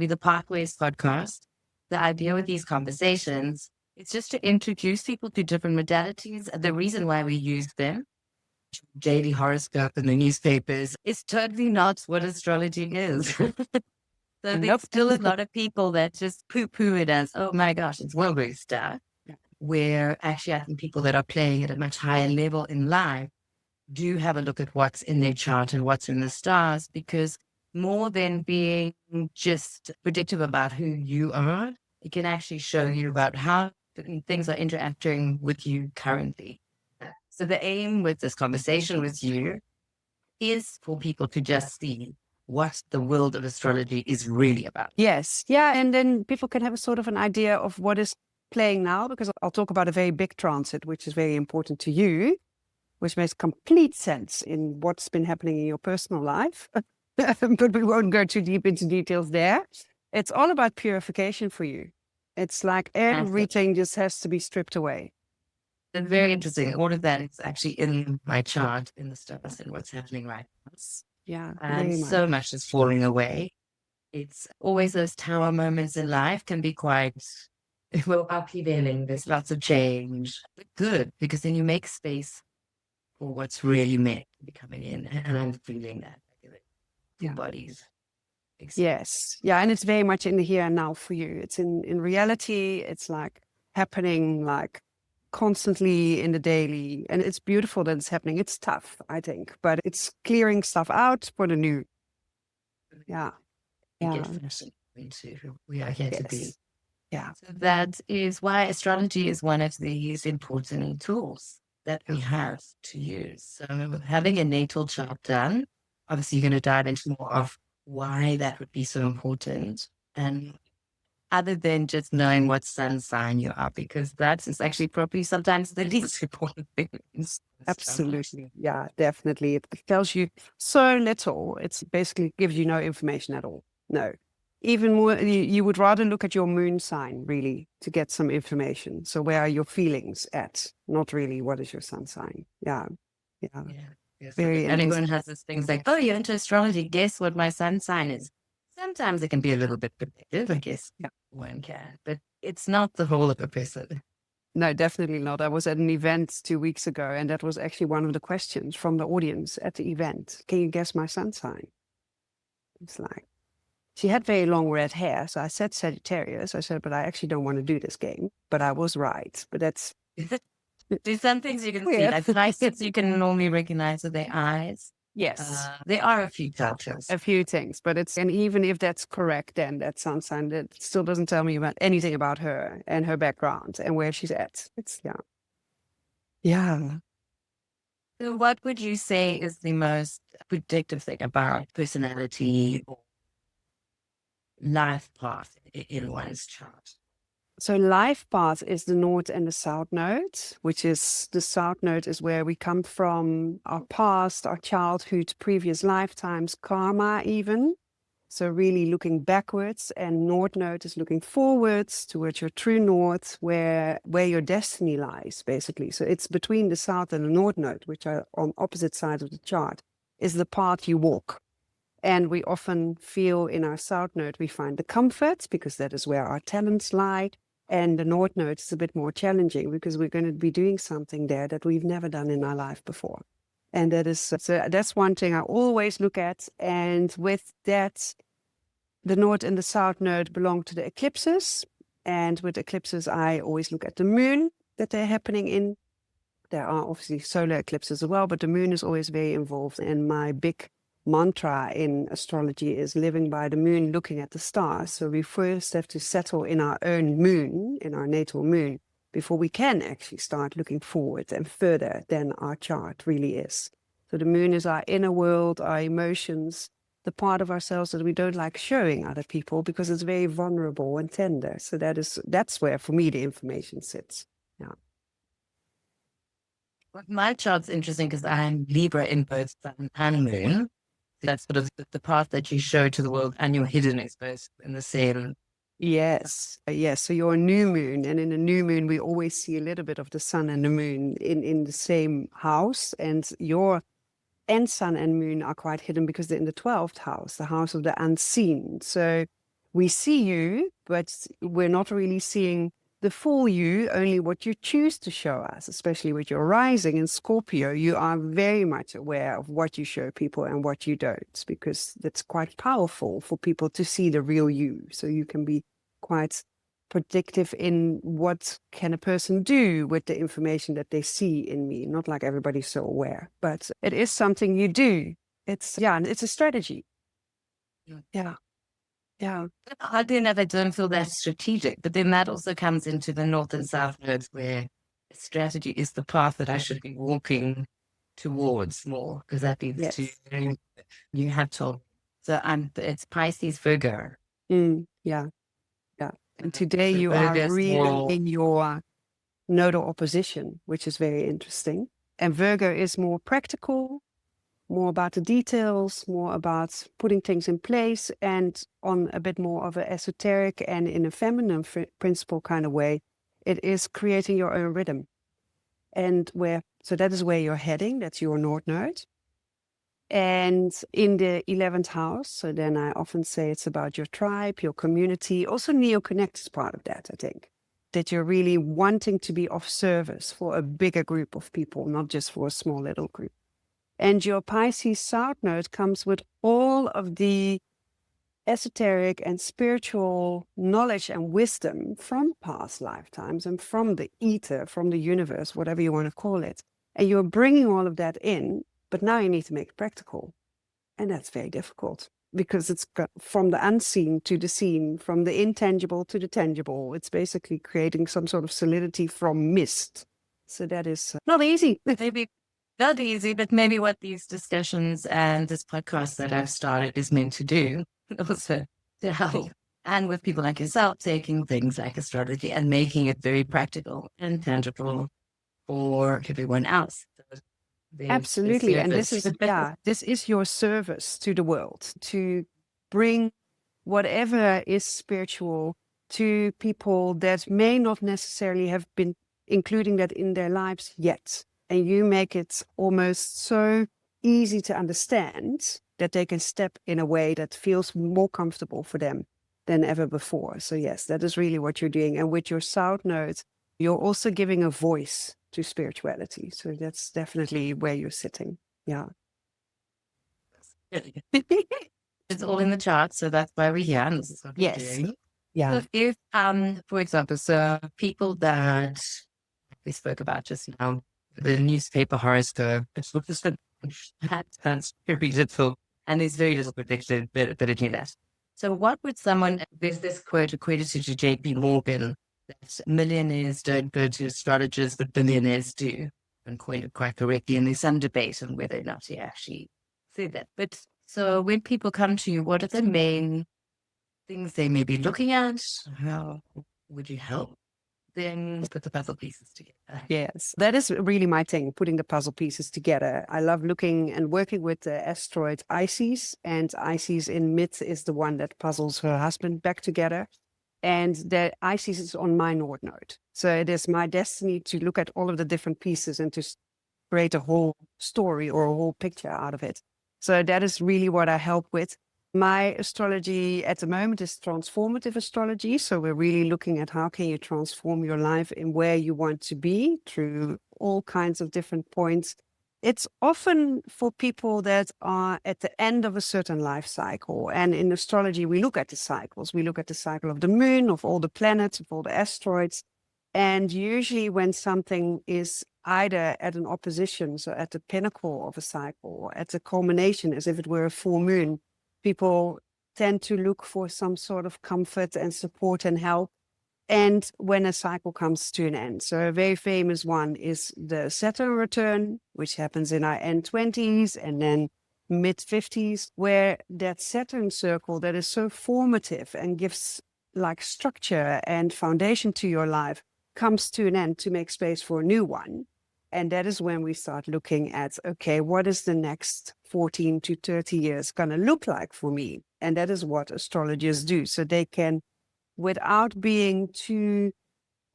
With the Pathways podcast, the idea with these conversations is just to introduce people to different modalities. The reason why we use them, daily horoscope in the newspapers, is totally not what astrology is. So there's still a lot of people that just poo-poo it as, oh my gosh, it's woo-woo stuff. Where actually I think people that are playing at a much higher level in life do have a look at what's in their chart and what's in the stars, because more than being just predictive about who you are, it can actually show you about how things are interacting with you currently. So the aim with this conversation with you is for people to just see what the world of astrology is really about. Yes. Yeah. And then people can have a sort of an idea of what is playing now, because I'll talk about a very big transit, which is very important to you, which makes complete sense in what's been happening in your personal life. But we won't go too deep into details there. It's all about purification for you. It's like everything just has to be stripped away. It's very interesting. All of that is actually in my chart, in the stars and what's happening right now. Yeah. And so much is falling away. It's always those tower moments in life can be quite, well, uphealing. There's lots of change, but good, because then you make space for what's really meant to be coming in. And I'm feeling that. Your bodies. Yes. Yeah. And it's very much in the here and now for you. It's in reality, it's like happening like constantly in the daily. And it's beautiful that it's happening. It's tough, I think, but it's clearing stuff out for the new. Yeah. Yeah. We are here to be. Yeah. So that is why astrology is one of these important tools that we have to use. So having a natal chart done, obviously you're going to dive into more of why that would be so important. And other than just knowing what sun sign you are, because that is actually probably sometimes the least important thing. Absolutely. Yeah, definitely. It tells you so little. It's basically gives you no information at all. No. Even more, you would rather look at your moon sign, really, to get some information. So where are your feelings at? Not really, what is your sun sign? Yeah. Yeah. Yes, very everyone has this thing like, oh, you're into astrology. Guess what my sun sign is? Sometimes it can be a little bit predictive, I guess. Yeah, one can, but it's not the whole of a person. No, definitely not. I was at an event 2 weeks ago, and that was actually one of the questions from the audience at the event. Can you guess my sun sign? It's like, she had very long red hair. So I said Sagittarius. I said, but I actually don't want to do this game. But I was right. But that's... There's some things you can see. Like lights you can normally recognize with their eyes. Yes. There are a few cultures. A few things, but it's, and even if that's correct, then that sun sign, that still doesn't tell me about anything about her and her background and where she's at. It's, yeah. Yeah. So what would you say is the most predictive thing about personality or life path in one's chart? So life path is the north and the south node, which is the south node is where we come from, our past, our childhood, previous lifetimes, karma even. So really looking backwards, and north node is looking forwards towards your true north, where your destiny lies, basically. So it's between the south and the north node, which are on opposite sides of the chart, is the path you walk. And we often feel in our south node, we find the comfort because that is where our talents lie. And the north node is a bit more challenging because we're going to be doing something there that we've never done in our life before. And that is, so that's one thing I always look at. And with that, the north and the south node belong to the eclipses. And with eclipses, I always look at the moon that they're happening in. There are obviously solar eclipses as well, but the moon is always very involved. And my big mantra in astrology is living by the moon, looking at the stars. So we first have to settle in our own moon, in our natal moon, before we can actually start looking forward and further than our chart really is. So the moon is our inner world, our emotions, the part of ourselves that we don't like showing other people because it's very vulnerable and tender. So that's where, for me, the information sits. Yeah. My chart's interesting because I'm Libra in both sun and moon. That's sort of the path that you show to the world, and your hidden is both in the same. Yes. Yes. So you're a new moon, and in a new moon, we always see a little bit of the sun and the moon in the same house. And your sun and moon are quite hidden because they're in the 12th house, the house of the unseen. So we see you, but we're not really seeing the full you, only what you choose to show us, especially with your rising in Scorpio. You are very much aware of what you show people and what you don't, because that's quite powerful for people to see the real you. So you can be quite predictive in what can a person do with the information that they see in me. Not like everybody's so aware, but it is something you do. It's a strategy. Yeah. Yeah. Oddly enough, I don't feel that strategic, but then that also comes into the north and south nodes where strategy is the path that I should be walking towards more, because that leads to, you have told. So it's Pisces Virgo. Yeah. And today you are really in your nodal opposition, which is very interesting. And Virgo is more practical, more about the details, more about putting things in place, and on a bit more of an esoteric and in a feminine principle kind of way, it is creating your own rhythm. And so that is where you're heading. That's your North Node. And in the 11th house, so then I often say it's about your tribe, your community. Also, Neo-Connect is part of that, I think. That you're really wanting to be of service for a bigger group of people, not just for a small little group. And your Pisces South Node comes with all of the esoteric and spiritual knowledge and wisdom from past lifetimes and from the ether, from the universe, whatever you want to call it. And you're bringing all of that in, but now you need to make it practical. And that's very difficult because it's from the unseen to the seen, from the intangible to the tangible. It's basically creating some sort of solidity from mist. So that is not easy. Maybe not easy, but maybe what these discussions and this podcast that I've started is meant to do, also to help. And with people like yourself, taking things like astrology and making it very practical and tangible for everyone else. Absolutely. And this is your service to the world, to bring whatever is spiritual to people that may not necessarily have been including that in their lives yet. And you make it almost so easy to understand that they can step in a way that feels more comfortable for them than ever before. So yes, that is really what you're doing. And with your South Node, you're also giving a voice to spirituality. So that's definitely where you're sitting. Yeah. It's all in the chart, so that's why we're here. And this is what we're doing. Yeah. So if, for example, so people that we spoke about just now, the newspaper horoscope, it's very little, and there's very little predictability in that. So what would there's this quote accredited to JP Morgan, that millionaires don't go to astrologers, but billionaires do, and coined it quite correctly. And there's some debate on whether or not he actually said that. But so when people come to you, what are the main things they may be looking at? How would you help then put the puzzle pieces together? Yes, that is really my thing, putting the puzzle pieces together. I love looking and working with the asteroid Isis, and Isis in mid is the one that puzzles her husband back together. And the Isis is on my North Node. So it is my destiny to look at all of the different pieces and to create a whole story or a whole picture out of it. So that is really what I help with. My astrology at the moment is transformative astrology. So we're really looking at how can you transform your life in where you want to be through all kinds of different points. It's often for people that are at the end of a certain life cycle. And in astrology, we look at the cycles. We look at the cycle of the moon, of all the planets, of all the asteroids. And usually when something is either at an opposition, so at the pinnacle of a cycle, or at the culmination, as if it were a full moon, people tend to look for some sort of comfort and support and help. And when a cycle comes to an end. So a very famous one is the Saturn return, which happens in our end 20s and then mid 50s, where that Saturn circle that is so formative and gives like structure and foundation to your life comes to an end to make space for a new one. And that is when we start looking at, okay, what is the next 14 to 30 years going to look like for me? And that is what astrologers do. So they can, without being too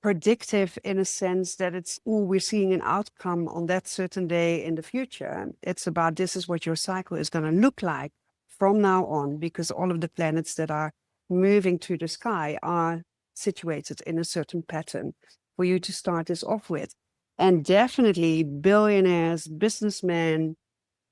predictive in a sense that it's, oh, we're seeing an outcome on that certain day in the future. It's about this is what your cycle is going to look like from now on, because all of the planets that are moving through the sky are situated in a certain pattern for you to start this off with. And definitely billionaires, businessmen,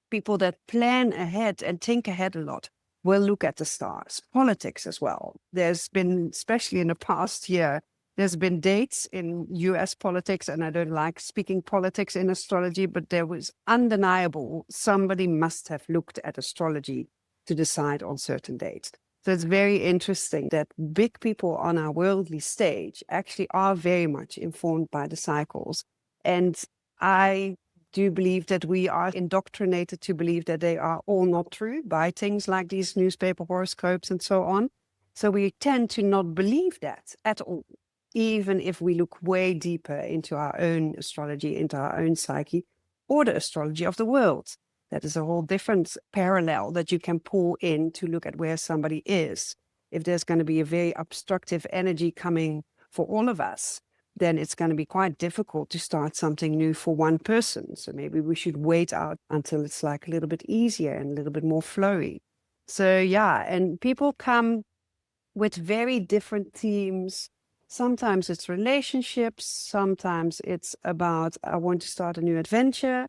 people that plan ahead and think ahead a lot will look at the stars. Politics as well. There's been, especially in the past year, there's been dates in US politics, and I don't like speaking politics in astrology, but there was undeniable, somebody must have looked at astrology to decide on certain dates. So it's very interesting that big people on our worldly stage actually are very much informed by the cycles. And I do believe that we are indoctrinated to believe that they are all not true by things like these newspaper horoscopes and so on. So we tend to not believe that at all, even if we look way deeper into our own astrology, into our own psyche, or the astrology of the world. That is a whole different parallel that you can pull in to look at where somebody is. If there's going to be a very obstructive energy coming for all of us, then it's going to be quite difficult to start something new for one person. So maybe we should wait out until it's like a little bit easier and a little bit more flowy. So yeah, and people come with very different themes. Sometimes it's relationships, sometimes it's about, I want to start a new adventure.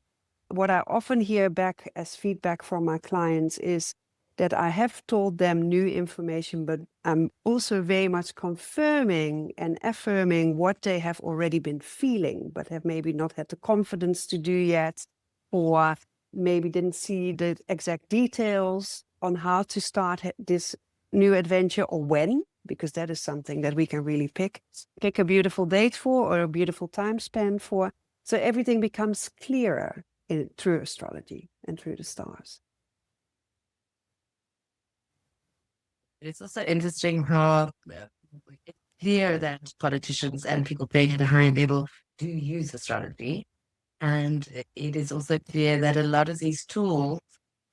What I often hear back as feedback from my clients is that I have told them new information, but I'm also very much confirming and affirming what they have already been feeling, but have maybe not had the confidence to do yet, or maybe didn't see the exact details on how to start this new adventure or when, because that is something that we can really pick a beautiful date for or a beautiful time span for. So everything becomes clearer through astrology and through the stars. It's also interesting how it's clear that politicians and people paying at a higher level do use astrology. And it is also clear that a lot of these tools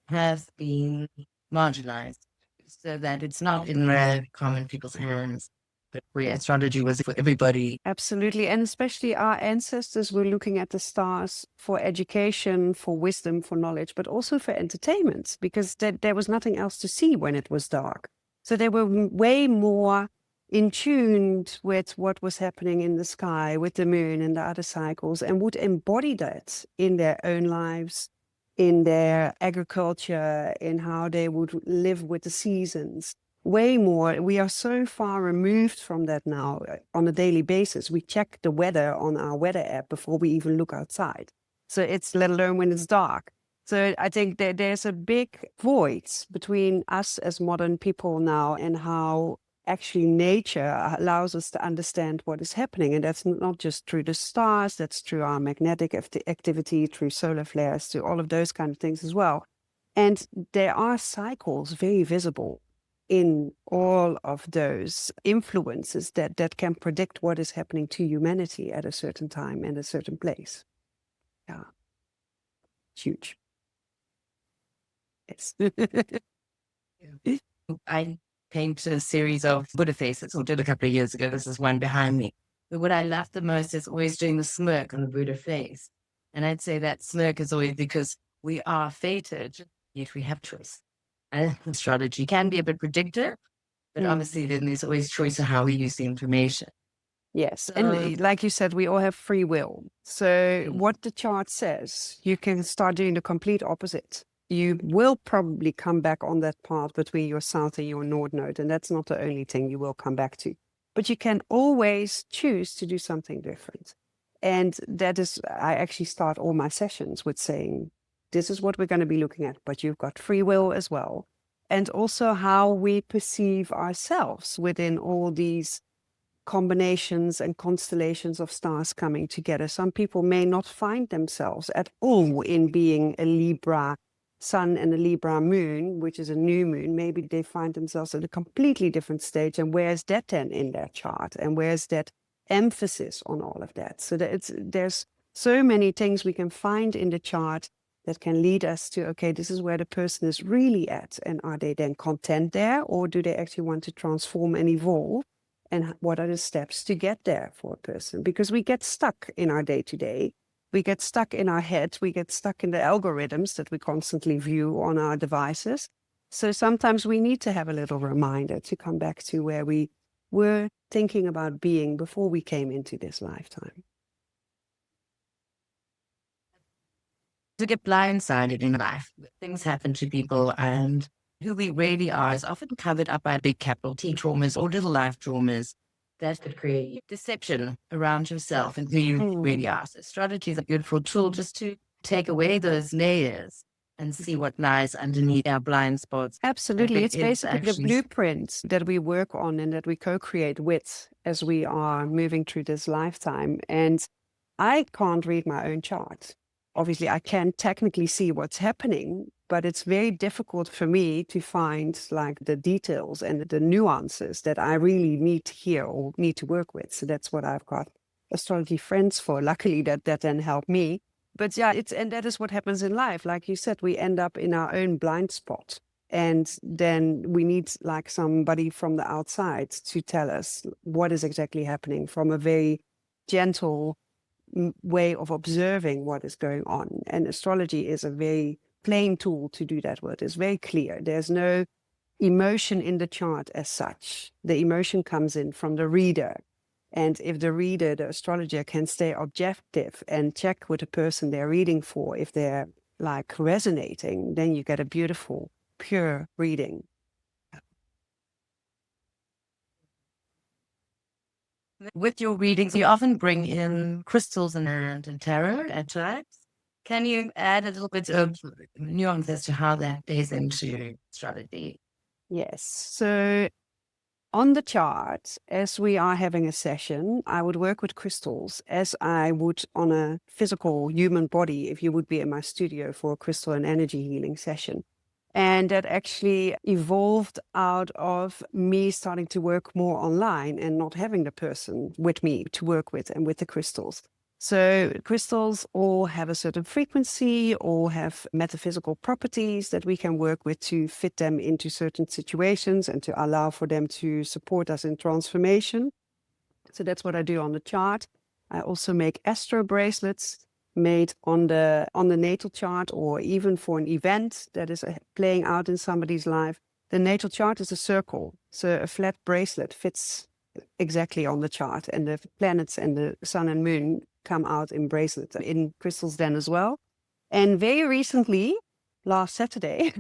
have been marginalized so that it's not in the common people's hands. But where astrology was for everybody. Absolutely. And especially our ancestors were looking at the stars for education, for wisdom, for knowledge, but also for entertainment, because there was nothing else to see when it was dark. So they were way more in tune with what was happening in the sky, with the moon and the other cycles, and would embody that in their own lives, in their agriculture, in how they would live with the seasons. Way more. We are so far removed from that now on a daily basis. We check the weather on our weather app before we even look outside. So it's let alone when it's dark. So I think that there's a big void between us as modern people now and how actually nature allows us to understand what is happening. And that's not just through the stars, that's through our magnetic activity, through solar flares, through all of those kind of things as well. And there are cycles very visible in all of those influences that can predict what is happening to humanity at a certain time and a certain place. Yeah. Huge. Yes. I paint a series of Buddha faces, or did a couple of years ago. This is one behind me. But what I love the most is always doing the smirk on the Buddha face. And I'd say that smirk is always because we are fated, yet we have choice. And astrology can be a bit predictive, but obviously then there's always choice of how we use the information. Yes. And like you said, we all have free will. So what the chart says, you can start doing the complete opposite. You will probably come back on that path between your south and your north node. And that's not the only thing you will come back to. But you can always choose to do something different. And that is, I actually start all my sessions with saying, this is what we're going to be looking at, but you've got free will as well. And also how we perceive ourselves within all these combinations and constellations of stars coming together. Some people may not find themselves at all in being a Libra sun and a Libra moon, which is a new moon. Maybe they find themselves at a completely different stage. And where's that then in their chart? And where's that emphasis on all of that? So that there's so many things we can find in the chart that can lead us to, okay, this is where the person is really at. And are they then content there? Or do they actually want to transform and evolve? And what are the steps to get there for a person? Because we get stuck in our day-to-day. We get stuck in our head. We get stuck in the algorithms that we constantly view on our devices. So sometimes we need to have a little reminder to come back to where we were thinking about being before we came into this lifetime. To get blindsided in life, things happen to people, and who we really are is often covered up by big capital T traumas or little life traumas that could create deception around yourself and who you really are. So astrology is a beautiful tool just to take away those layers and see what lies underneath our blind spots. Absolutely. It's basically the actually blueprint that we work on and that we co-create with as we are moving through this lifetime. And I can't read my own chart. Obviously, I can technically see what's happening, but it's very difficult for me to find like the details and the nuances that I really need to hear or need to work with. So that's what I've got astrology friends for. Luckily, that then help me. But yeah, and that is what happens in life. Like you said, we end up in our own blind spot. And then we need like somebody from the outside to tell us what is exactly happening from a very gentle way of observing what is going on. And astrology is a very plain tool to do that with. It's very clear. There's no emotion in the chart as such. The emotion comes in from the reader. And if the reader, the astrologer, can stay objective and check with the person they're reading for, if they're like resonating, then you get a beautiful, pure reading. With your readings, you often bring in crystals and tarot at times. Can you add a little bit of nuance as to how that plays into astrology? Yes. So on the chart, as we are having a session, I would work with crystals as I would on a physical human body if you would be in my studio for a crystal and energy healing session. And that actually evolved out of me starting to work more online and not having the person with me to work with and with the crystals. So crystals all have a certain frequency or have metaphysical properties that we can work with to fit them into certain situations and to allow for them to support us in transformation. So that's what I do on the chart. I also make astro bracelets made on the natal chart, or even for an event that is playing out in somebody's life. The natal chart is a circle, so a flat bracelet fits exactly on the chart, and the planets and the sun and moon come out in bracelets, in crystals then as well. And very recently, last Saturday,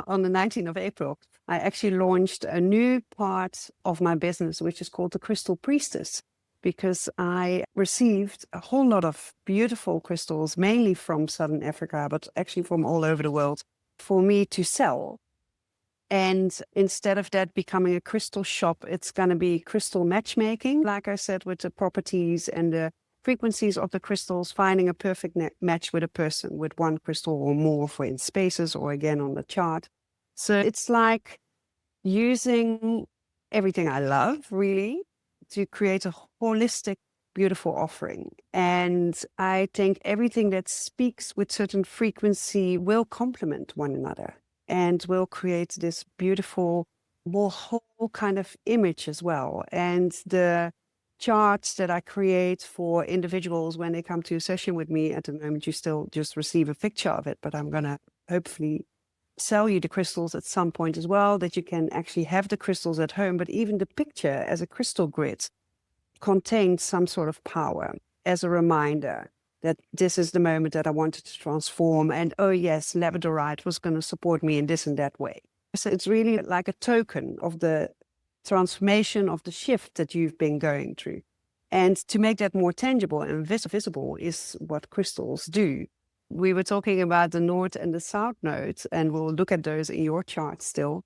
on the 19th of April, I actually launched a new part of my business, which is called the Crystal Priestess, because I received a whole lot of beautiful crystals, mainly from Southern Africa, but actually from all over the world, for me to sell. And instead of that becoming a crystal shop, it's going to be crystal matchmaking, like I said, with the properties and the frequencies of the crystals, finding a perfect match with a person with one crystal or more for in spaces or again on the chart. So it's like using everything I love, really, to create a holistic, beautiful offering. And I think everything that speaks with certain frequency will complement one another and will create this beautiful, more whole kind of image as well. And the charts that I create for individuals when they come to a session with me, at the moment you still just receive a picture of it, but I'm going to hopefully sell you the crystals at some point as well, that you can actually have the crystals at home. But even the picture as a crystal grid contains some sort of power as a reminder that this is the moment that I wanted to transform. And oh yes, labradorite was going to support me in this and that way. So it's really like a token of the transformation, of the shift that you've been going through. And to make that more tangible and visible is what crystals do. We were talking about the North and the South nodes, and we'll look at those in your chart still.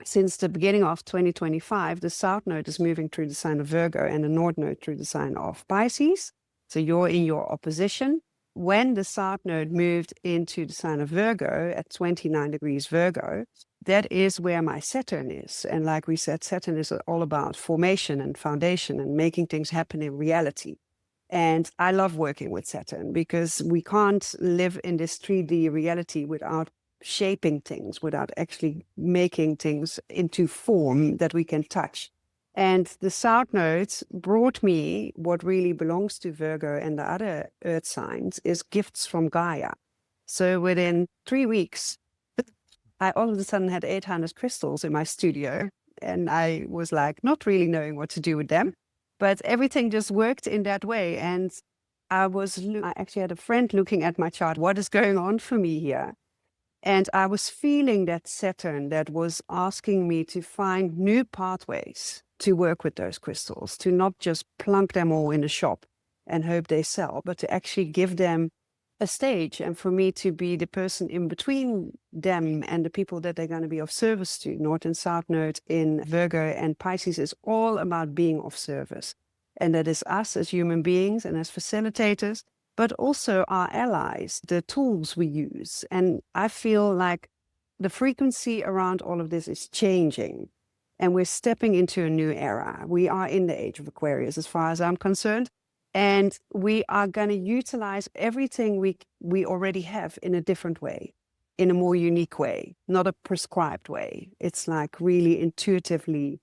Since the beginning of 2025, the South node is moving through the sign of Virgo and the North node through the sign of Pisces. So you're in your opposition. When the South node moved into the sign of Virgo at 29 degrees Virgo, that is where my Saturn is. And like we said, Saturn is all about formation and foundation and making things happen in reality. And I love working with Saturn because we can't live in this 3D reality without shaping things, without actually making things into form that we can touch. And the South nodes brought me what really belongs to Virgo and the other earth signs is gifts from Gaia. So within 3 weeks, I all of a sudden had 800 crystals in my studio, and I was like not really knowing what to do with them, but everything just worked in that way. And I actually had a friend looking at my chart. What is going on for me here? And I was feeling that Saturn that was asking me to find new pathways to work with those crystals, to not just plunk them all in a shop and hope they sell, but to actually give them a stage, and for me to be the person in between them and the people that they're going to be of service to. North and South Node in Virgo and Pisces is all about being of service. And that is us as human beings and as facilitators, but also our allies, the tools we use. And I feel like the frequency around all of this is changing, and we're stepping into a new era. We are in the age of Aquarius, as far as I'm concerned. And we are going to utilize everything we already have in a different way, in a more unique way, not a prescribed way. It's like really intuitively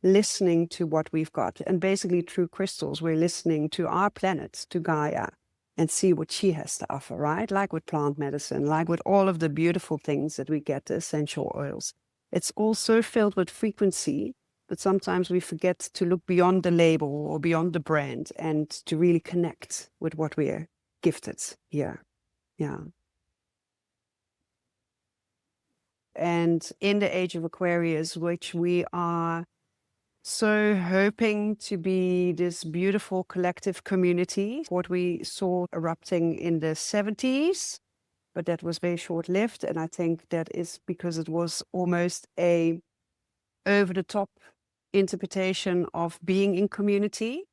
listening to what we've got. And basically through crystals, we're listening to our planet, to Gaia, and see what she has to offer, right? Like with plant medicine, like with all of the beautiful things that we get, the essential oils. It's all so filled with frequency, but sometimes we forget to look beyond the label or beyond the brand and to really connect with what we're gifted here. Yeah. And in the age of Aquarius, which we are so hoping to be this beautiful collective community, what we saw erupting in the 70s, but that was very short-lived. And I think that is because it was almost a over-the-top interpretation of being in community.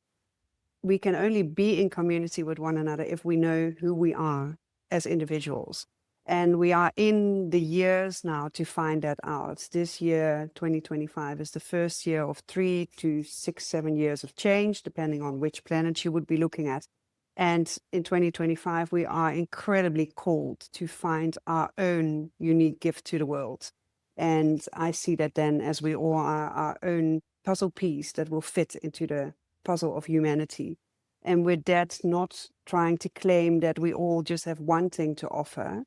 We can only be in community with one another if we know who we are as individuals. And we are in the years now to find that out. This year, 2025, is the first year of 3 to 6, 7 years of change, depending on which planet you would be looking at. And in 2025, we are incredibly called to find our own unique gift to the world. And I see that then as we all are our own puzzle piece that will fit into the puzzle of humanity. And with that, not trying to claim that we all just have one thing to offer,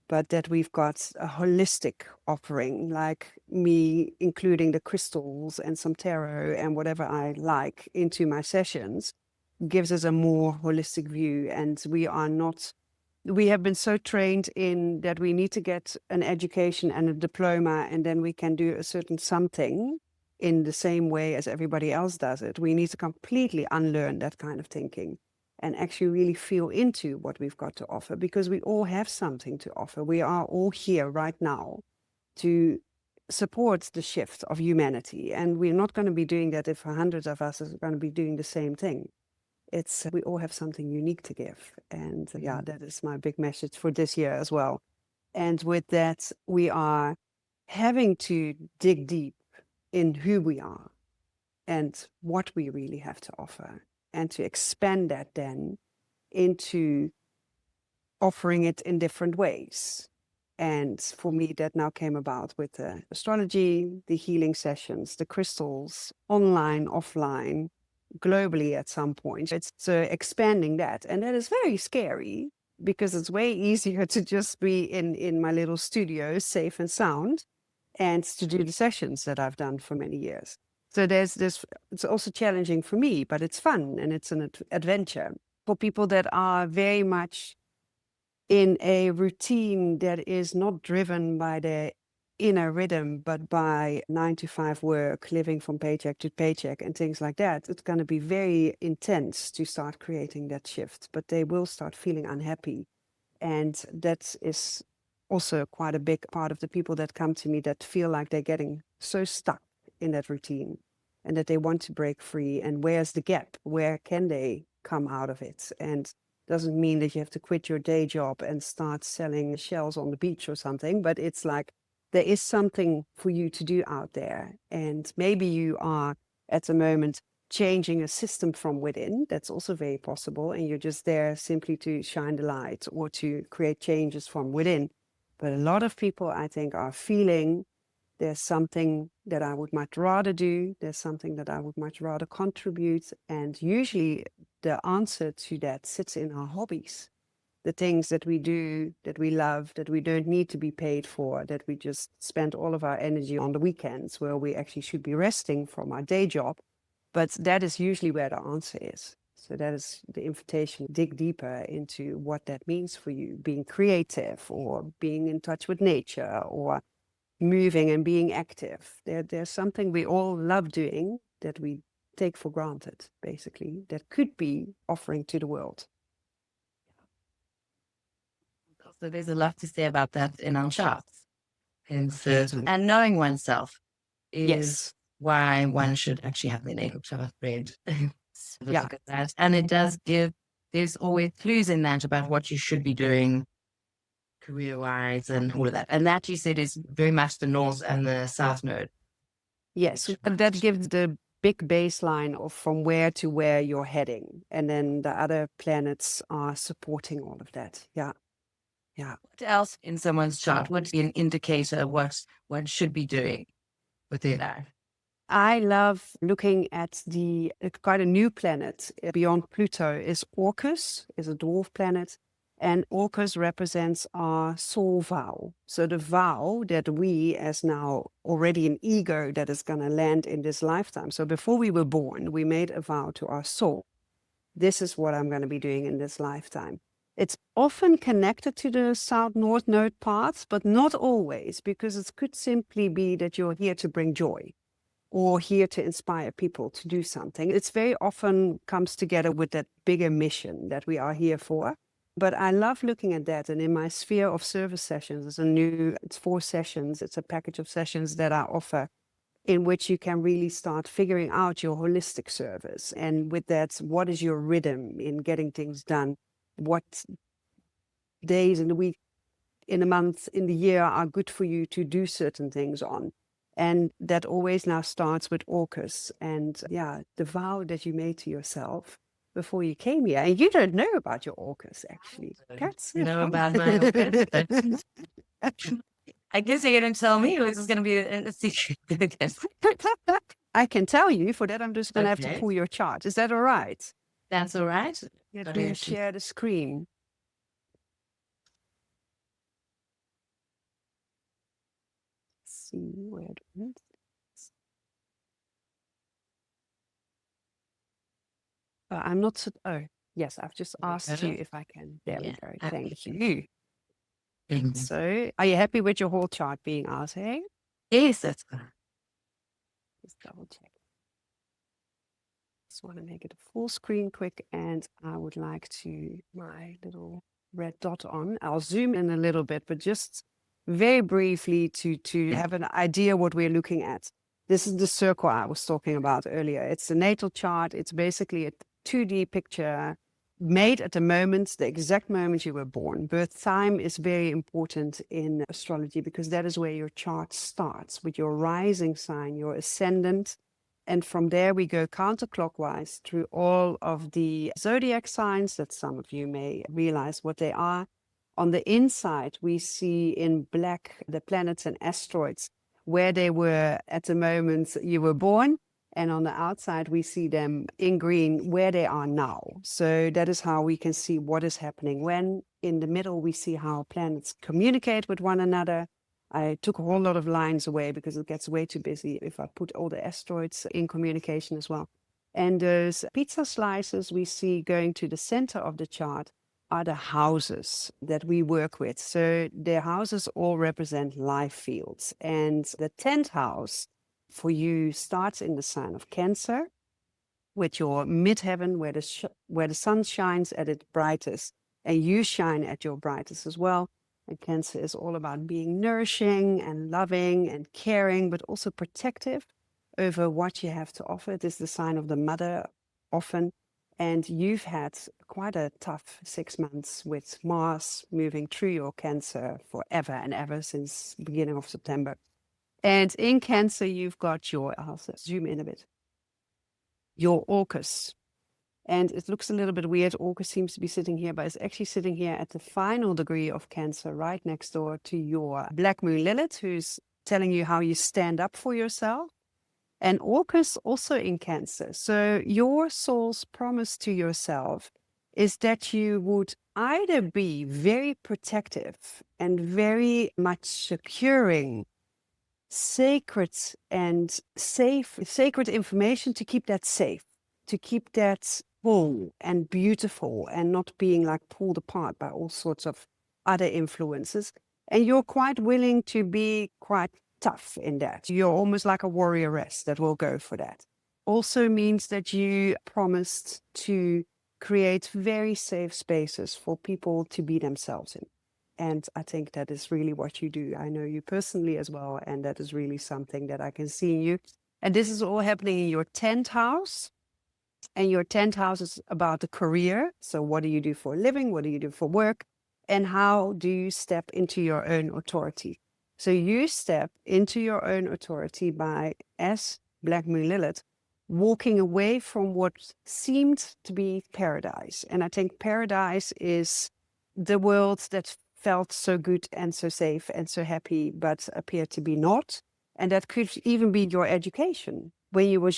but that we've got a holistic offering, like me including the crystals and some tarot and whatever I like into my sessions, gives us a more holistic view. And we have been so trained in that we need to get an education and a diploma, and then we can do a certain something in the same way as everybody else does it. We need to completely unlearn that kind of thinking and actually really feel into what we've got to offer, because we all have something to offer. We are all here right now to support the shift of humanity. And we're not going to be doing that if hundreds of us are going to be doing the same thing. We all have something unique to give. And yeah, that is my big message for this year as well. And with that, we are having to dig deep in who we are and what we really have to offer, and to expand that then into offering it in different ways. And for me, that now came about with the astrology, the healing sessions, the crystals, online, offline, globally at some point. It's expanding that. And that is very scary, because it's way easier to just be in my little studio, safe and sound, and to do the sessions that I've done for many years. So there's this, it's also challenging for me, but it's fun and it's an adventure. For people that are very much in a routine that is not driven by their inner rhythm, but by 9 to 5 work, living from paycheck to paycheck and things like that, it's going to be very intense to start creating that shift, but they will start feeling unhappy. And that is also quite a big part of the people that come to me that feel like they're getting so stuck in that routine and that they want to break free. And where's the gap? Where can they come out of it? And doesn't mean that you have to quit your day job and start selling shells on the beach or something, but it's like there is something for you to do out there. And maybe you are at the moment changing a system from within. That's also very possible. And you're just there simply to shine the light or to create changes from within. But a lot of people, I think, are feeling there's something that I would much rather do. There's something that I would much rather contribute. And usually the answer to that sits in our hobbies. the things that we do, that we love, that we don't need to be paid for, that we just spend all of our energy on the weekends where we actually should be resting from our day job. But that is usually where the answer is. So that is the invitation. Dig deeper into what that means for you, being creative or being in touch with nature or moving and being active. There's something we all love doing that we take for granted, basically, that could be offering to the world. So there's a lot to say about that in our charts. And knowing oneself is Yes. why one should actually have the natal chart read. Yeah. Look at that. And it does give, there's always clues in that about what you should be doing career-wise and all of that. And that, you said, is very much the north and the south node. Yes, and that gives the big baseline of from where to where you're heading. And then the other planets are supporting all of that. Yeah. Yeah. What else in someone's chart? What's an indicator what one should be doing with their life? I love looking at the quite a new planet beyond Pluto is Orcus, is a dwarf planet. And Orcus represents our soul vow. So the vow that we, as now already an ego that is going to land in this lifetime. So before we were born, we made a vow to our soul. This is what I'm going to be doing in this lifetime. It's often connected to the south-north node paths, but not always, because it could simply be that you're here to bring joy or here to inspire people to do something. It's very often comes together with that bigger mission that we are here for. But I love looking at that. And in my sphere of service sessions, it's 4 sessions. It's a package of sessions that I offer in which you can really start figuring out your holistic service. And with that, what is your rhythm in getting things done? What days in the week, in a month, in the year are good for you to do certain things on? And that always now starts with Orcus and the vow that you made to yourself before you came here. And you don't know about your Orcus, actually. That's about my Orcus. I guess you're going to tell me, or is this going to be a secret? I can tell you. For that, I'm just going to have to pull your chart. Is that all right? That's all right. Let me share the screen. Let's see where it went. I'm not. Oh, yes. I've just asked you if I can. There we go. Thank you. So, are you happy with your whole chart being out, hey? Yes, that's good. Just double check. Just want to make it a full screen quick, and I would like to my little red dot on. I'll zoom in a little bit, but just very briefly to have an idea what we're looking at. This is the circle I was talking about earlier. It's a natal chart. It's basically a 2D picture made at the exact moment you were born. Birth time is very important in astrology because that is where your chart starts with your rising sign, your ascendant. And from there, we go counterclockwise through all of the zodiac signs that some of you may realize what they are. On the inside, we see in black the planets and asteroids where they were at the moment you were born. And on the outside, we see them in green where they are now. So that is how we can see what is happening when. In the middle, we see how planets communicate with one another. I took a whole lot of lines away because it gets way too busy if I put all the asteroids in communication as well. And those pizza slices we see going to the center of the chart are the houses that we work with. So the houses all represent life fields. And the 10th house for you starts in the sign of Cancer, with your midheaven where the sun shines at its brightest, and you shine at your brightest as well. And Cancer is all about being nourishing and loving and caring, but also protective over what you have to offer. It is the sign of the mother often. And you've had quite a tough 6 months with Mars moving through your Cancer forever and ever since the beginning of September. And in Cancer, you've got I'll zoom in a bit, your Orcus. And it looks a little bit weird. Orcus seems to be sitting here, but it's actually sitting here at the final degree of Cancer, right next door to your Black Moon Lilith, who's telling you how you stand up for yourself. And Orcus also in Cancer. So your soul's promise to yourself is that you would either be very protective and very much securing sacred and sacred information, to keep that safe, to keep that whole and beautiful and not being like pulled apart by all sorts of other influences. And you're quite willing to be quite tough in that. You're almost like a warrioress that will go for that. Also means that you promised to create very safe spaces for people to be themselves in. And I think that is really what you do. I know you personally as well, and that is really something that I can see in you. And this is all happening in your 10th house. And your 10th house is about the career. So what do you do for a living? What do you do for work? And how do you step into your own authority? So you step into your own authority by, as Black Moon Lilith, walking away from what seemed to be paradise. And I think paradise is the world that felt so good and so safe and so happy, but appeared to be not. And that could even be your education when you were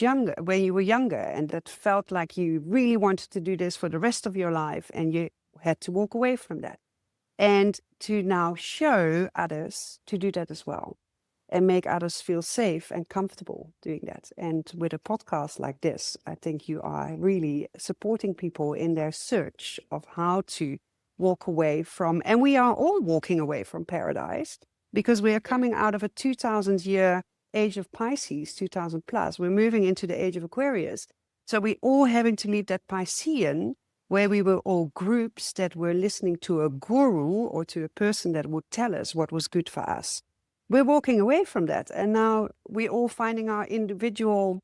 younger, and that felt like you really wanted to do this for the rest of your life, and you had to walk away from that. And to now show others to do that as well, and make others feel safe and comfortable doing that. And with a podcast like this, I think you are really supporting people in their search of how to walk away from, and we are all walking away from paradise, because we are coming out of a 2000-year age of Pisces, 2000 plus. We're moving into the age of Aquarius. So we all having to leave that Piscean, where we were all groups that were listening to a guru or to a person that would tell us what was good for us. We're walking away from that. And now we're all finding our individual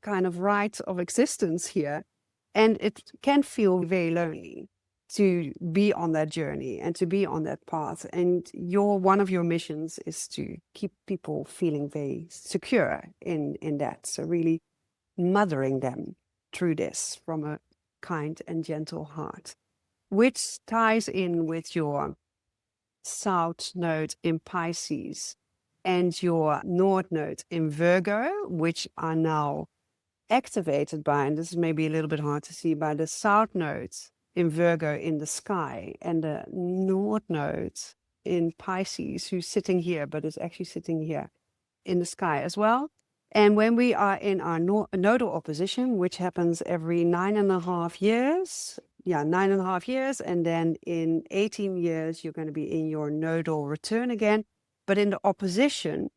kind of right of existence here. And it can feel very lonely to be on that journey and to be on that path. And one of your missions is to keep people feeling very secure in that. So really mothering them through this from a kind and gentle heart, which ties in with your South node in Pisces and your North node in Virgo, which are now activated by, and this is maybe a little bit hard to see, by the South node in Virgo in the sky and the North node in Pisces, who's sitting here, but is actually sitting here in the sky as well. And when we are in our nodal opposition, which happens every 9.5 years, 9.5 years, and then in 18 years, you're going to be in your nodal return again. But in the opposition,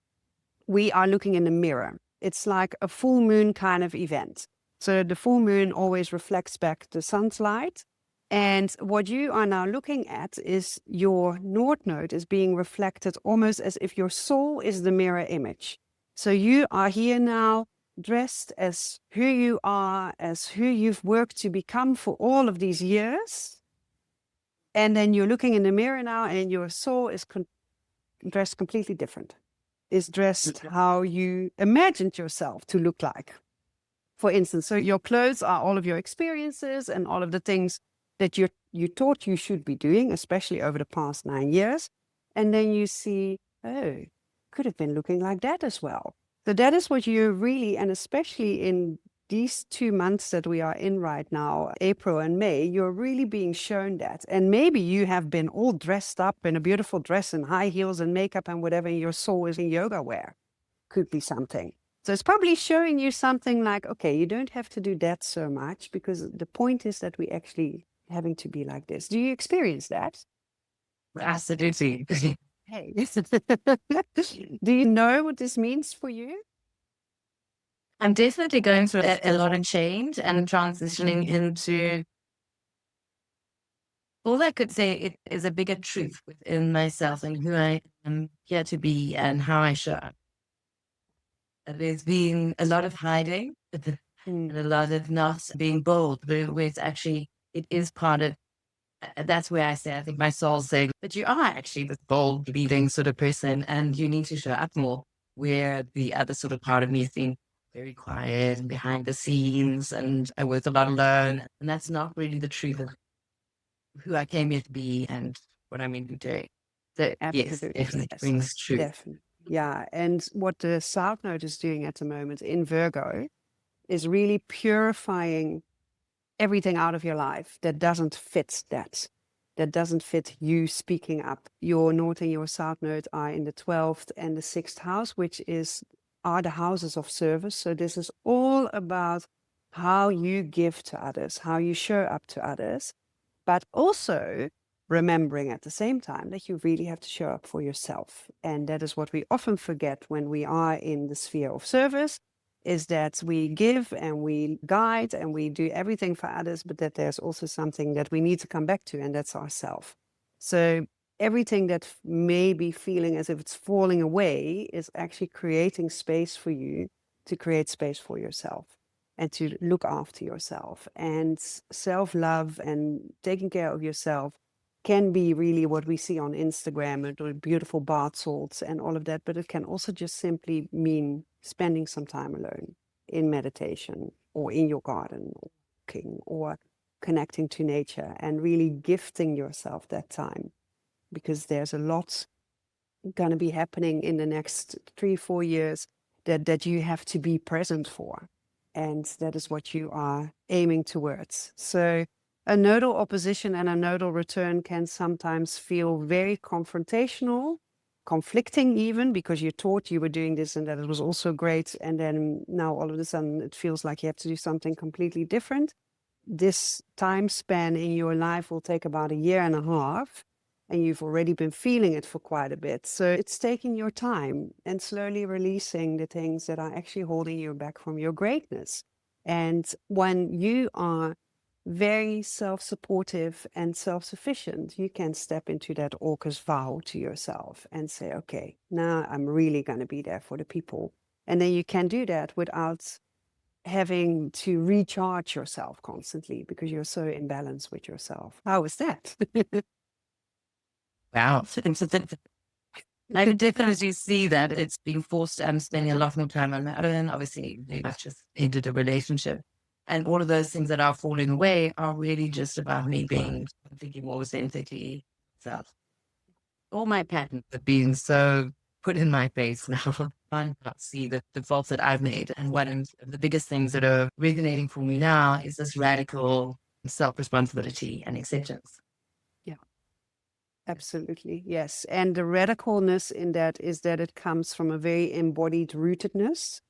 we are looking in the mirror. It's like a full moon kind of event. So the full moon always reflects back the sun's light. And what you are now looking at is your North node is being reflected almost as if your soul is the mirror image. So you are here now dressed as who you are, as who you've worked to become for all of these years. And then you're looking in the mirror now and your soul is dressed completely different. Is dressed how you imagined yourself to look like. For instance, so your clothes are all of your experiences and all of the things that you thought you should be doing, especially over the past 9 years. And then you see, oh, could have been looking like that as well. So that is what you really, and especially in these 2 months that we are in right now, April and May, you're really being shown that. And maybe you have been all dressed up in a beautiful dress and high heels and makeup and whatever, and your soul is in yoga wear. Could be something. So it's probably showing you something like, okay, you don't have to do that so much, because the point is that we actually having to be like this. Do you experience that? Absolutely. Hey, do you know what this means for you? I'm definitely going through a lot of change and transitioning into, all I could say, it is a bigger truth within myself and who I am here to be and how I show up. There's been a lot of hiding and a lot of not being bold, where it's actually, it is part of, that's where I say, I think my soul's saying, but you are actually this bold, leading sort of person and you need to show up more, where the other sort of part of me is being very quiet and behind the scenes and I work a lot alone. And that's not really the truth of who I came here to be and what I'm into doing. So yes, definitely brings truth. Definitely. Yeah. And what the South Node is doing at the moment in Virgo is really purifying everything out of your life that doesn't fit that doesn't fit you speaking up. Your North and your South Node are in the 12th and the 6th house, which are the houses of service. So this is all about how you give to others, how you show up to others, but also remembering at the same time that you really have to show up for yourself. And that is what we often forget when we are in the sphere of service, is that we give and we guide and we do everything for others, but that there's also something that we need to come back to, and that's ourself. So everything that may be feeling as if it's falling away is actually creating space for you to create space for yourself and to look after yourself. And self-love and taking care of yourself can be really what we see on Instagram and the beautiful bath salts and all of that, but it can also just simply mean spending some time alone in meditation or in your garden or walking or connecting to nature and really gifting yourself that time, because there's a lot going to be happening in the next 3-4 years that you have to be present for. And that is what you are aiming towards. So a nodal opposition and a nodal return can sometimes feel very confrontational, conflicting even, because you thought you were doing this and that it was also great. And then now all of a sudden it feels like you have to do something completely different. This time span in your life will take about 1.5 years. And you've already been feeling it for quite a bit. So it's taking your time and slowly releasing the things that are actually holding you back from your greatness. And when you are very self-supportive and self-sufficient, you can step into that Orcus vow to yourself and say, okay, now I'm really going to be there for the people. And then you can do that without having to recharge yourself constantly because you're so in balance with yourself. How is that? Wow. I could definitely see that it's being forced. I'm spending a lot more time on my own. Obviously, I've just ended a relationship. And all of those things that are falling away are really just about me being thinking more authentically. So all my patterns are being so put in my face now. I can't see the faults that I've made. And one of the biggest things that are resonating for me now is this radical self-responsibility and acceptance. Yeah. Absolutely, yes. And the radicalness in that is that it comes from a very embodied rootedness,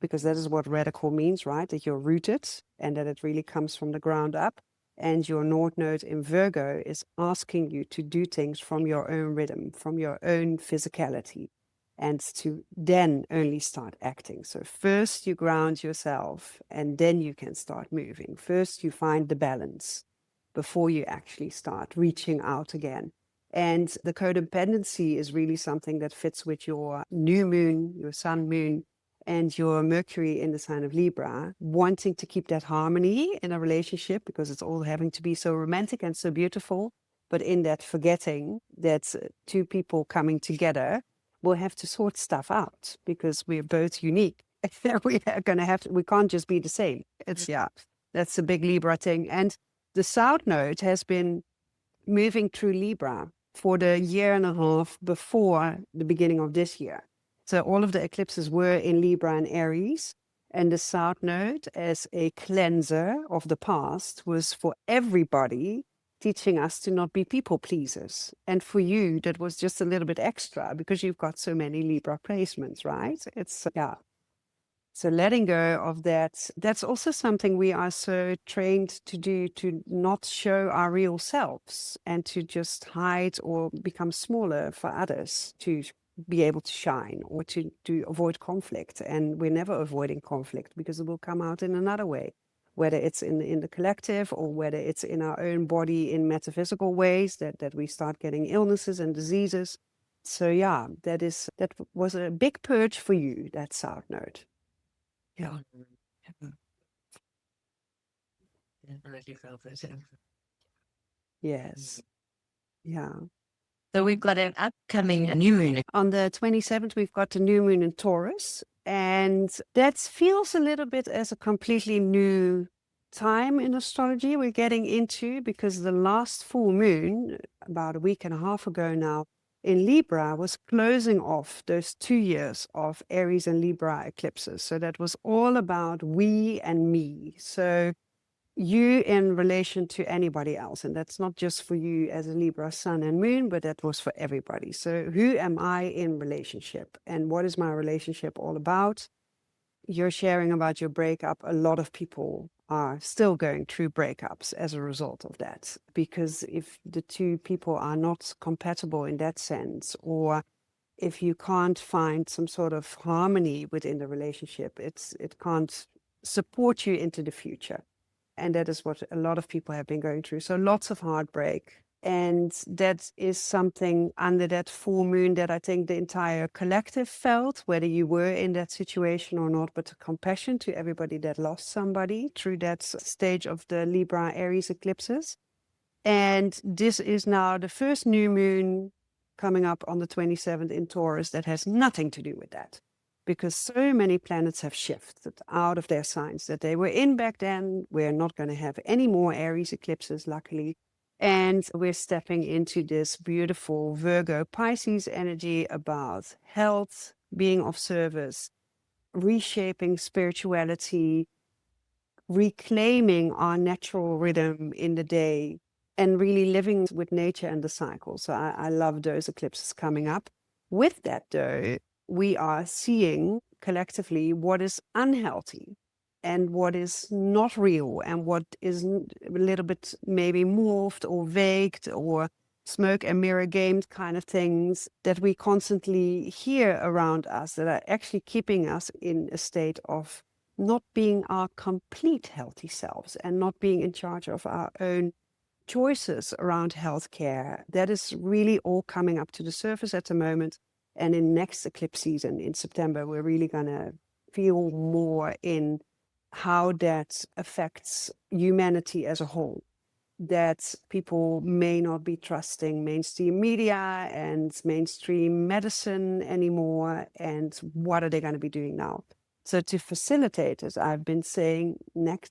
because that is what radical means, right? That you're rooted and that it really comes from the ground up. And your North Node in Virgo is asking you to do things from your own rhythm, from your own physicality, and to then only start acting. So first you ground yourself and then you can start moving. First you find the balance before you actually start reaching out again. And the codependency is really something that fits with your new moon, your sun moon, and your Mercury in the sign of Libra, wanting to keep that harmony in a relationship because it's all having to be so romantic and so beautiful. But in that forgetting that two people coming together will have to sort stuff out because we're both unique. We are going to have to, we can't just be the same. It's, yeah, that's a big Libra thing. And the South Node has been moving through Libra for the 1.5 years before the beginning of this year. So all of the eclipses were in Libra and Aries, and the South Node as a cleanser of the past was for everybody, teaching us to not be people pleasers. And for you, that was just a little bit extra because you've got so many Libra placements, right? It's, yeah. So letting go of that, that's also something we are so trained to do, to not show our real selves and to just hide or become smaller for others to be able to shine or to avoid conflict. And we're never avoiding conflict because it will come out in another way, whether it's in the collective or whether it's in our own body in metaphysical ways that we start getting illnesses and diseases. So yeah, that was a big purge for you, that South Node. Yeah. Definitely felt it. Yes. Yeah. So we've got an upcoming new moon. On the 27th, we've got the new moon in Taurus. And that feels a little bit as a completely new time in astrology we're getting into, because the last full moon, about 1.5 weeks ago now, in Libra was closing off those 2 years of Aries and Libra eclipses. So that was all about we and me. So you in relation to anybody else. And that's not just for you as a Libra sun and moon, but that was for everybody. So who am I in relationship? And what is my relationship all about? You're sharing about your breakup. A lot of people are still going through breakups as a result of that. Because if the two people are not compatible in that sense, or if you can't find some sort of harmony within the relationship, it can't support you into the future. And that is what a lot of people have been going through. So lots of heartbreak. And that is something under that full moon that I think the entire collective felt, whether you were in that situation or not, but the compassion to everybody that lost somebody through that stage of the Libra Aries eclipses. And this is now the first new moon coming up on the 27th in Taurus that has nothing to do with that, because so many planets have shifted out of their signs that they were in back then. We're not going to have any more Aries eclipses, luckily. And we're stepping into this beautiful Virgo Pisces energy about health, being of service, reshaping spirituality, reclaiming our natural rhythm in the day, and really living with nature and the cycle. So I love those eclipses coming up. With that, though, we are seeing collectively what is unhealthy and what is not real and what is a little bit maybe morphed or vague or smoke and mirror games kind of things that we constantly hear around us that are actually keeping us in a state of not being our complete healthy selves and not being in charge of our own choices around healthcare. That is really all coming up to the surface at the moment. And in next eclipse season in September, we're really going to feel more in how that affects humanity as a whole. That people may not be trusting mainstream media and mainstream medicine anymore. And what are they going to be doing now? So to facilitate it, I've been saying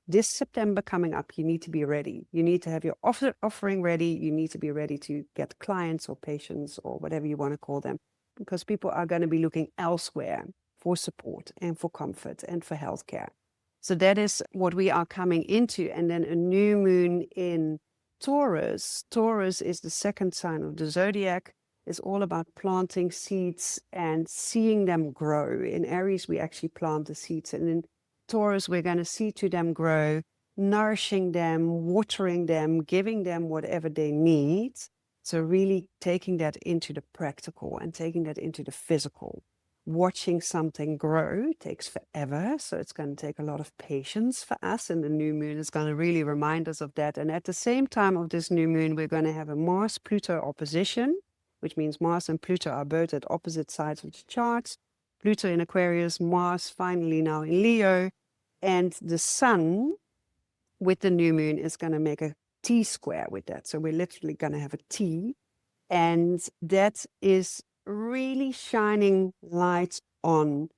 this September coming up, you need to be ready. You need to have your offering ready. You need to be ready to get clients or patients or whatever you want to call them, because people are going to be looking elsewhere for support and for comfort and for healthcare. So that is what we are coming into. And then a new moon in Taurus. Taurus is the second sign of the zodiac. Is all about planting seeds and seeing them grow. In Aries, we actually plant the seeds. And in Taurus, we're going to see to them grow, nourishing them, watering them, giving them whatever they need. So really taking that into the practical and taking that into the physical. Watching something grow takes forever. So it's going to take a lot of patience for us. And the new moon is going to really remind us of that. And at the same time of this new moon, we're going to have a Mars-Pluto opposition, which means Mars and Pluto are both at opposite sides of the chart. Pluto in Aquarius, Mars finally now in Leo. And the sun with the new moon is going to make a T-square with that. So we're literally going to have a T. And that is really shining light on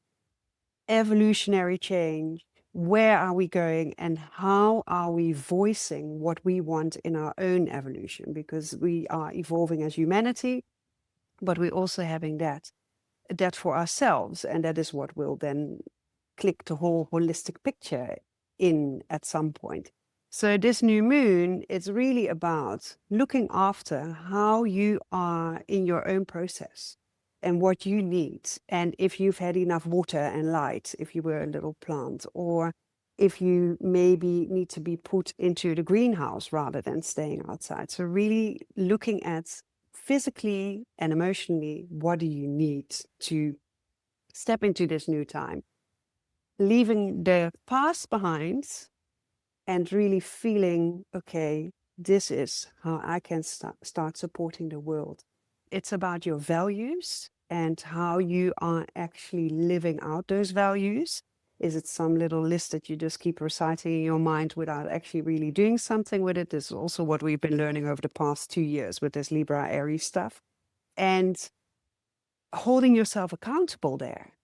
evolutionary change. Where are we going and how are we voicing what we want in our own evolution? Because we are evolving as humanity, but we're also having that for ourselves. And that is what will then click the whole holistic picture in at some point. So this new moon, it's really about looking after how you are in your own process and what you need. And if you've had enough water and light, if you were a little plant, or if you maybe need to be put into the greenhouse rather than staying outside. So really looking at physically and emotionally, what do you need to step into this new time? Leaving the past behind and really feeling, okay, this is how I can start supporting the world. It's about your values and how you are actually living out those values. Is it some little list that you just keep reciting in your mind without actually really doing something with it? This is also what we've been learning over the past 2 years with this Libra Aries stuff. And holding yourself accountable there.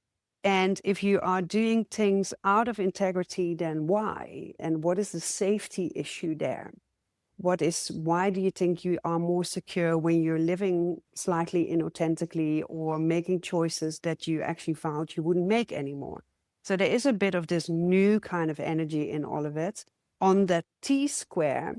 And if you are doing things out of integrity, then why? And what is the safety issue there? Why do you think you are more secure when you're living slightly inauthentically or making choices that you actually vowed you wouldn't make anymore? So there is a bit of this new kind of energy in all of it. on that T-square,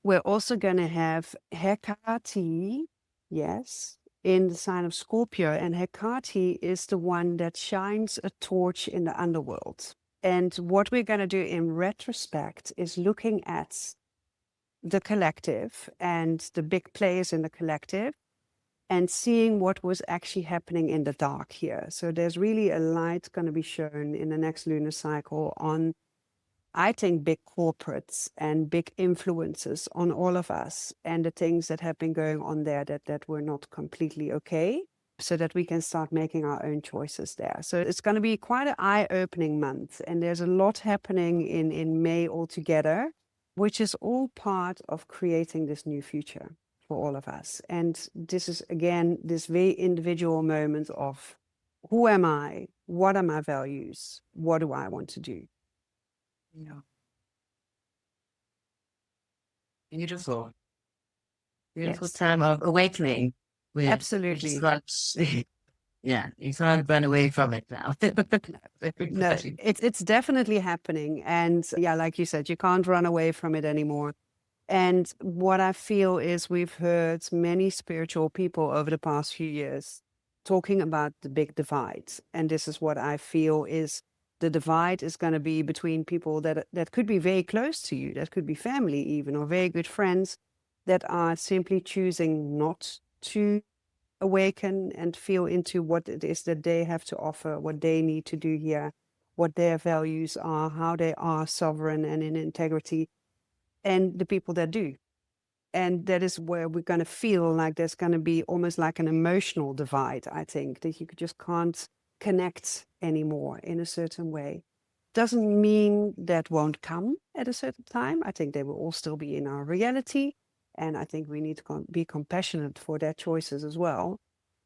we're also going to have Hecate, yes, in the sign of Scorpio. And Hecate is the one that shines a torch in the underworld. And what we're going to do in retrospect is looking at the collective and the big players in the collective and seeing what was actually happening in the dark here. So there's really a light going to be shown in the next lunar cycle on, I think, big corporates and big influences on all of us and the things that have been going on there that were not completely okay, so that we can start making our own choices there. So it's going to be quite an eye-opening month. And there's a lot happening in May altogether, which is all part of creating this new future for all of us. And this is, again, this very individual moment of who am I? What are my values? What do I want to do? Yeah. Beautiful. Beautiful Yes, time of awakening. absolutely. It's not, yeah, you can't run away from it now. No, it's definitely happening. And yeah, like you said, you can't run away from it anymore. And what I feel is we've heard many spiritual people over the past few years talking about the big divide. And this is what I feel is the divide is going to be between people that could be very close to you, that could be family even, or very good friends, that are simply choosing not to awaken and feel into what it is that they have to offer, what they need to do here, what their values are, how they are sovereign and in integrity, and the people that do. And that is where we're going to feel like there's going to be almost like an emotional divide, I think, that you just can't connect anymore in a certain way. Doesn't mean that won't come at a certain time. I think they will all still be in our reality. And I think we need to be compassionate for their choices as well.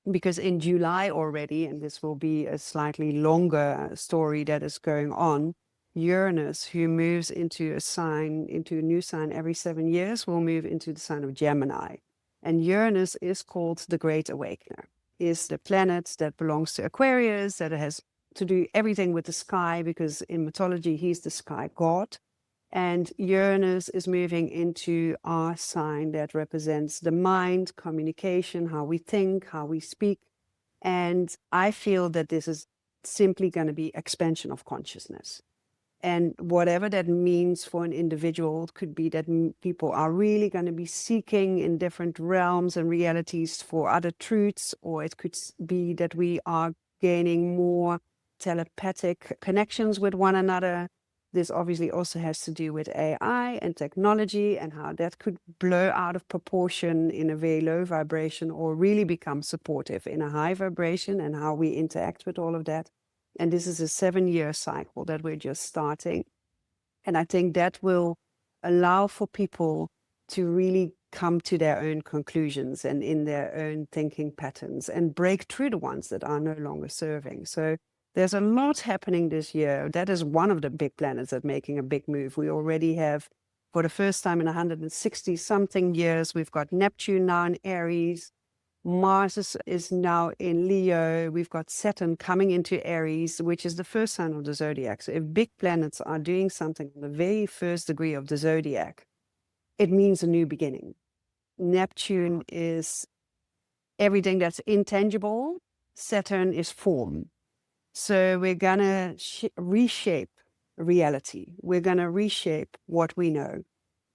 Because in July already, and this will be a slightly longer story that is going on, Uranus, who moves into a new sign every 7 years, will move into the sign of Gemini. And Uranus is called the Great Awakener, is the planet that belongs to Aquarius, that has to do everything with the sky, because in mythology, he's the sky god. And Uranus is moving into our sign that represents the mind, communication, how we think, how we speak. And I feel that this is simply going to be expansion of consciousness. And whatever that means for an individual, it could be that people are really going to be seeking in different realms and realities for other truths, or it could be that we are gaining more telepathic connections with one another. This obviously also has to do with AI and technology and how that could blow out of proportion in a very low vibration or really become supportive in a high vibration, and how we interact with all of that. And this is a 7-year cycle that we're just starting. And I think that will allow for people to really come to their own conclusions and in their own thinking patterns and break through the ones that are no longer serving. So there's a lot happening this year. That is one of the big planets that making a big move. We already have, for the first time in 160 something years, we've got Neptune now in Aries. Mars is now in Leo. We've got Saturn coming into Aries, which is the first sign of the zodiac. So if big planets are doing something on the very first degree of the zodiac, it means a new beginning. Neptune is everything that's intangible. Saturn is form. So we're going to reshape reality. We're going to reshape what we know.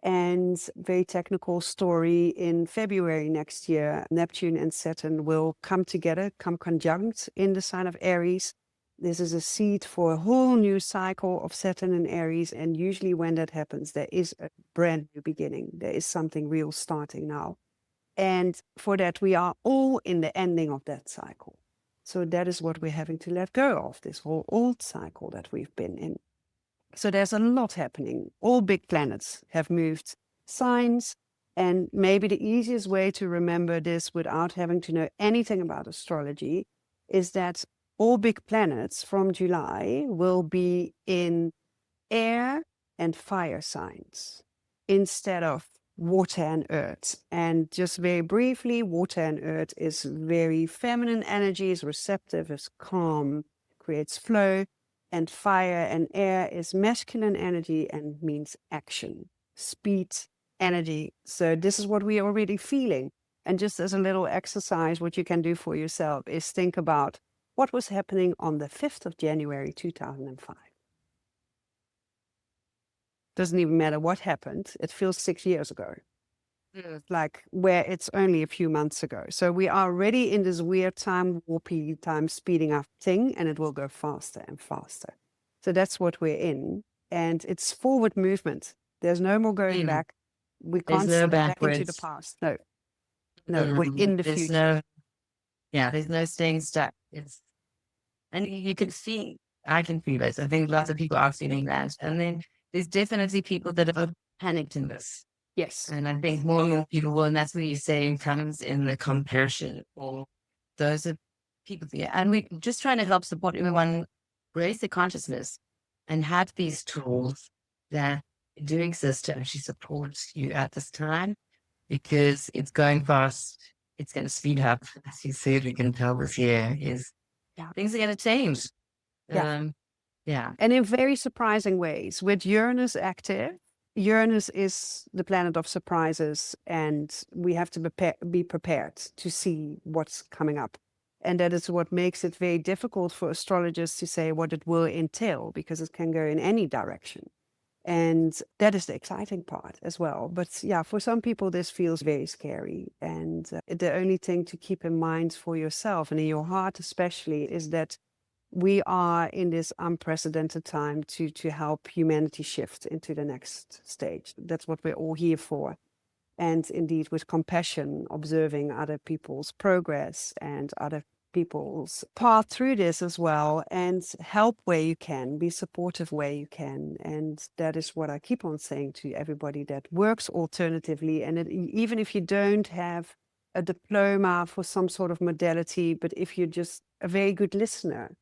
And very technical story, in February next year, Neptune and Saturn will come together, come conjunct in the sign of Aries. This is a seed for a whole new cycle of Saturn and Aries. And usually when that happens, there is a brand new beginning. There is something real starting now. And for that, we are all in the ending of that cycle. So that is what we're having to let go of, this whole old cycle that we've been in. So there's a lot happening. All big planets have moved signs. And maybe the easiest way to remember this without having to know anything about astrology is that all big planets from July will be in air and fire signs instead of water and earth. And just very briefly, water and earth is very feminine energy, is receptive, is calm, creates flow. And fire and air is masculine energy and means action, speed, energy. So this is what we are already feeling. And just as a little exercise, what you can do for yourself is think about what was happening on the 5th of January, 2005. Doesn't even matter what happened. It feels 6 years ago. Like where it's only a few months ago. So we are already in this weird time warpy, time speeding up thing, and it will go faster and faster. So that's what we're in. And it's forward movement. There's no more going back. We can't There's no step back into the backwards. past. No, we're in the There's future. there's no staying stuck. And you can see, I can feel this. I think lots of people are feeling that. And then there's definitely people that are panicked in this. Yes. And I think more and more people will, and that's what you're saying comes in the comparison, or those are people there. And we're just trying to help support everyone raise their consciousness and have these tools that do exist to actually support you at this time, because it's going fast. It's going to speed up. As you said, we can tell this year is things are going to change. Yeah. And in very surprising ways. With Uranus active, Uranus is the planet of surprises, and we have to be prepared to see what's coming up. And that is what makes it very difficult for astrologers to say what it will entail, because it can go in any direction. And that is the exciting part as well. But yeah, for some people, this feels very scary. And the only thing to keep in mind for yourself and in your heart especially is that we are in this unprecedented time to help humanity shift into the next stage. That's what we're all here for. And indeed, with compassion, observing other people's progress and other people's path through this as well, and help where you can, be supportive where you can. And that is what I keep on saying to everybody that works alternatively. And even if you don't have a diploma for some sort of modality, but if you're just a very good listener,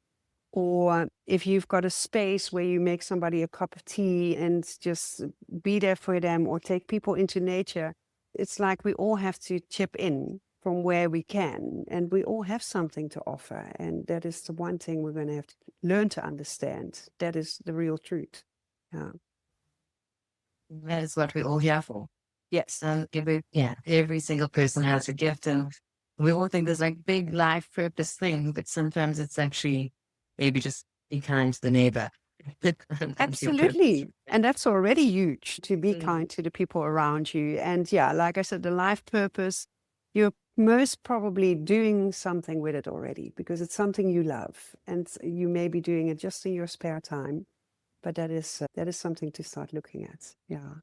or if you've got a space where you make somebody a cup of tea and just be there for them, or take people into nature, it's like we all have to chip in from where we can, and we all have something to offer. And that is the one thing we're going to have to learn to understand. That is the real truth. Yeah. That is what we're all here for. Yes. Every single person has a gift, and we all think there's like big life purpose thing, but sometimes it's actually maybe just be kind to the neighbor. Absolutely. And that's already huge, to be kind to the people around you. And yeah, like I said, the life purpose, you're most probably doing something with it already, because it's something you love, and you may be doing it just in your spare time. But that is something to start looking at. Yeah.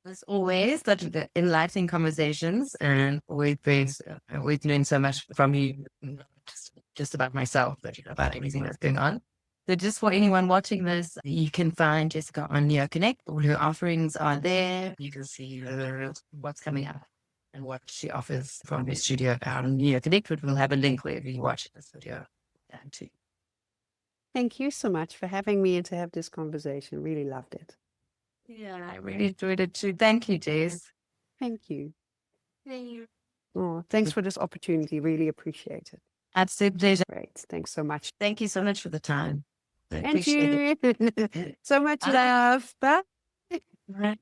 As always, such enlightening conversations, and we've learned so much from you, just about myself, but about everything that's going on. So just for anyone watching this, you can find Jessica on Neo Connect. All her offerings are there. You can see what's coming up and what she offers from her studio on Neo Connect, but we'll have a link wherever you watch this video too. Thank you so much for having me and to have this conversation. Really loved it. Yeah, I really enjoyed it too. Thank you, Jess. Thank you. Thank you. Oh, thanks for this opportunity. Really appreciate it. Absolute pleasure. Great. Thanks so much. Thank you so much for the time. I And appreciate you. So much love. Bye. it.